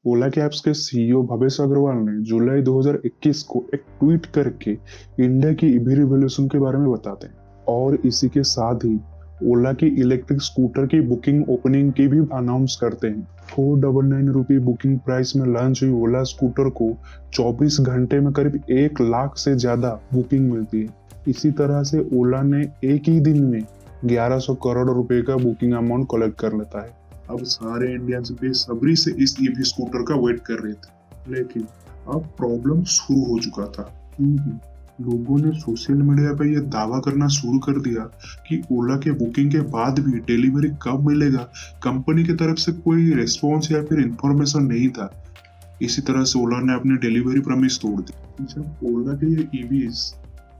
ओला cabs के CEO Bhavesh Agarwal ने जुलाई 2021 को एक ट्वीट करके इंडिया की ईवी रिवॉल्यूशन के बारे में बताते हैं और इसी के साथ ही ओला की इलेक्ट्रिक स्कूटर की बुकिंग ओपनिंग की भी अनाउंस करते हैं। 499 रुपये बुकिंग प्राइस में लॉन्च हुई ओला स्कूटर को 24 घंटे में करीब 1 लाख से ज्यादा बुकिंग मिलती है। इसी तरह से ओला ने एक ही दिन में 1100 करोड़ रुपए का बुकिंग अमाउंट कलेक्ट कर लेता है। अब सारे इंडियंस बेसब्री से इस ईवी स्कूटर का वेट कर रहे थे, लेकिन अब प्रॉब्लम शुरू हो चुका था क्योंकि लोगों ने सोशल मीडिया पर यह दावा करना शुरू कर दिया कि ओला के बुकिंग के बाद भी डिलीवरी कब मिलेगा। कंपनी की तरफ से कोई रेस्पॉन्स या फिर इंफॉर्मेशन नहीं था। इसी तरह से ओला ने अपनी डिलीवरी प्रॉमिस तोड़ दी। जब ओला के ये ईवीज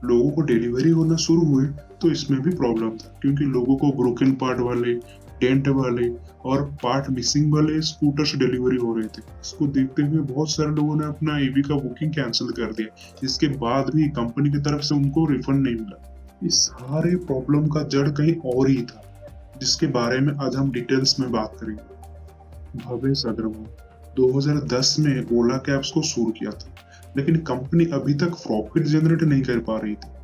लोगों को डिलीवरी होना शुरू हुए तो इसमें भी प्रॉब्लम था, क्योंकि लोगों को ब्रोकन पार्ट वाले, डेंट वाले और पार्ट मिसिंग वाले स्कूटर्स डिलीवरी हो रहे थे। इसको देखते हुए बहुत सारे लोगों ने अपना ईवी का बुकिंग कैंसिल कर दिया। इसके बाद भी कंपनी की तरफ से उनको रिफंड नहीं मिला। इस सारे प्रॉब्लम का जड़ कहीं और ही था, जिसके बारे में आज हम डिटेल्स में बात करेंगे। भवेश अग्रवाल 2010 में ओला कैब्स को शुरू किया था, लेकिन कंपनी अभी तक प्रॉफिट जनरेट नहीं कर पा रही थी।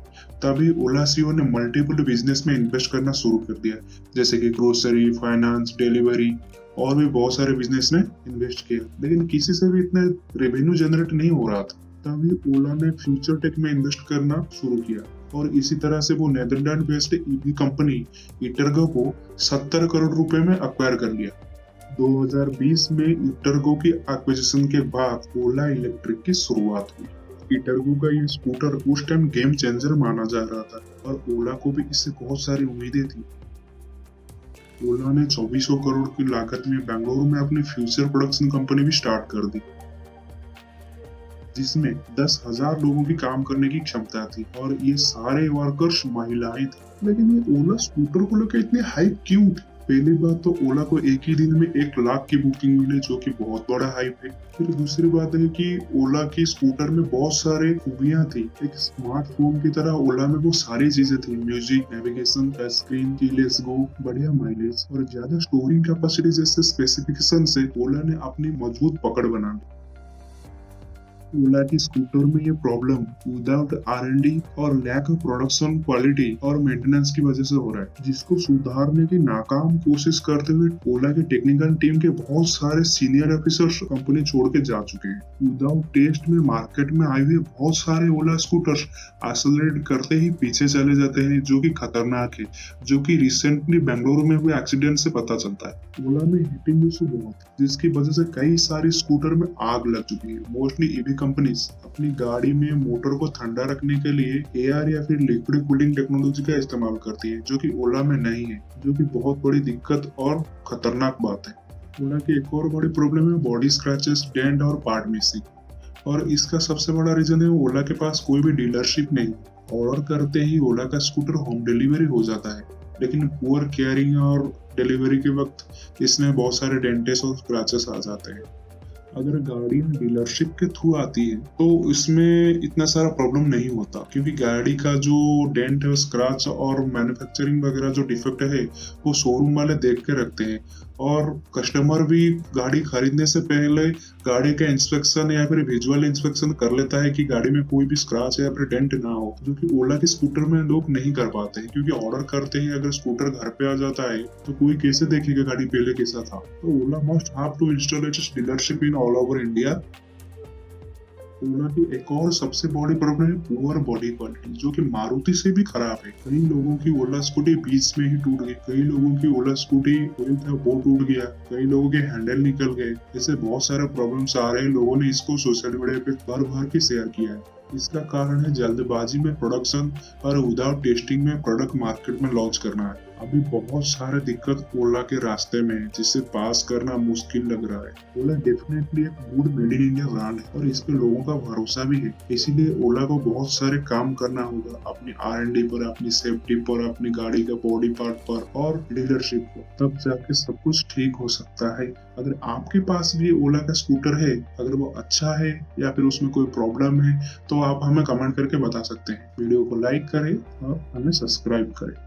तभी ओला सीईओ ने मल्टीपल बिजनेस में इन्वेस्ट करना शुरू कर दिया, जैसे कि ग्रोसरी, फाइनेंस, डिलीवरी और भी बहुत सारे बिजनेस में इन्वेस्ट किया, लेकिन किसी से भी इतना रेवेन्यू जनरेट नहीं हो रहा था। तभी ओला ने फ्यूचर टेक में इन्वेस्ट करना शुरू किया और इसी तरह से वो नेदरलैंड बेस्ड ईवी कंपनी इटरगो को 70 करोड़ रुपए में अक्वायर कर लिया। 2020 में इटरगो की एक्विजिशन के बाद ओला इलेक्ट्रिक की शुरुआत हुई। इटरगो का ये स्कूटर उस टाइम गेम चेंजर माना जा रहा था और ओला को भी इससे बहुत सारी उम्मीदें थी। ओला ने 2400 करोड़ की लागत में बेंगलुरु में अपनी फ्यूचर प्रोडक्शन कंपनी भी स्टार्ट कर दी, जिसमें 10,000 लोगों की काम करने की क्षमता थी और ये सारे वर्कर्स महिलाएं थी। लेकिन ये ओला स्कूटर को लेकर इतनी हाइप क्यों थी? पहली बात तो ओला को एक ही दिन में 1 लाख की बुकिंग मिले, जो कि बहुत बड़ा हाइप है। फिर दूसरी बात है कि ओला की स्कूटर में बहुत सारे खूबियां थी। एक स्मार्टफोन की तरह ओला में वो सारी चीजें थी, music, navigation, touch screen, keyless go, बढ़िया माइलेज और ज्यादा स्टोरिंग कैपेसिटी जैसे स्पेसिफिकेशन से ओला ने अपनी मजबूत पकड़ बना ली। ओला की स्कूटर में ये प्रॉब्लम विदाउट R&D और लैक ऑफ प्रोडक्शन क्वालिटी और मेंटेनेंस की वजह से हो रहा है, जिसको सुधारने की नाकाम कोशिश करते हुए ओला की टेक्निकल टीम के बहुत सारे सीनियर ऑफिसर्स कंपनी छोड़ के जा चुके हैं। विदाउट टेस्ट में मार्केट में आए हुए बहुत सारे ओला स्कूटर्स एक्सेलरेट करते ही पीछे चले जाते हैं, जो कि खतरनाक है, जो कि रिसेंटली बेंगलुरु में हुए एक्सीडेंट से पता चलता है। ओला में हीटिंग इशू बहुत है, जिसकी वजह से कई सारी स्कूटर में आग लग चुकी है। मोस्टली ईवी कंपनीज अपनी गाड़ी में मोटर को ठंडा रखने के लिए एयर या फिर लिक्विड कूलिंग टेक्नोलॉजी का इस्तेमाल करती है, जो कि ओला में नहीं है, जो कि बहुत बड़ी दिक्कत और खतरनाक बात है। ओला की एक और बड़ी प्रॉब्लम है बॉडी स्क्रैचेस, डेंट और पार्ट मिसिंग, और इसका सबसे बड़ा रीजन है ओला के पास कोई भी डीलरशिप नहीं। ऑर्डर करते ही ओला का स्कूटर होम डिलीवरी हो जाता है, लेकिन पुअर केयरिंग और डिलीवरी के वक्त इसमें बहुत सारे डेंटेस और स्क्रैचेस आ जाते हैं। अगर गाड़ी डीलरशिप के थ्रू आती है तो इसमें इतना सारा प्रॉब्लम नहीं होता, क्योंकि गाड़ी का जो डेंट है, स्क्रैच और मैन्युफैक्चरिंग वगैरह जो डिफेक्ट है वो शोरूम वाले देख के रखते हैं, और कस्टमर भी गाड़ी खरीदने से पहले गाड़ी का इंस्पेक्शन या फिर विजुअल इंस्पेक्शन कर लेता है कि गाड़ी में कोई भी स्क्रैच या फिर डेंट ना हो, जो कि ओला के स्कूटर में लोग नहीं कर पाते हैं, क्योंकि ऑर्डर करते ही अगर स्कूटर घर पे आ जाता है तो कोई कैसे देखेगा गाड़ी पहले कैसा था। तो Ola must have to install its dealership in all over India. Ola की एक और सबसे बड़ी प्रॉब्लम है पुअर बॉडी क्वालिटी, जो कि मारुति से भी खराब है। कई लोगों की ओला स्कूटी बीच में ही टूट गई, कई लोगों की ओला स्कूटी वो टूट गया, कई लोगों के हैंडल निकल गए। ऐसे बहुत सारे प्रॉब्लम्स आ रहे हैं। लोगों ने इसको सोशल मीडिया पे भर भर के शेयर किया है। इसका कारण है जल्दबाजी में प्रोडक्शन और विदाउट टेस्टिंग में प्रोडक्ट मार्केट में लॉन्च करना है। अभी बहुत सारे दिक्कत ओला के रास्ते में है, जिसे पास करना मुश्किल लग रहा है। ओला डेफिनेटली एक good made in India brand है और इस पे लोगों का भरोसा भी है। इसीलिए ओला को बहुत सारे काम करना होगा अपनी R&D पर, अपनी सेफ्टी पर, अपनी गाड़ी का बॉडी पार्ट पर और डीलरशिप पर, तब जाके सब कुछ ठीक हो सकता है। अगर आपके पास भी ओला का स्कूटर है, अगर वो अच्छा है या फिर उसमें कोई प्रॉब्लम है, तो आप हमें कमेंट करके बता सकते हैं। वीडियो को लाइक करें और हमें सब्सक्राइब करें।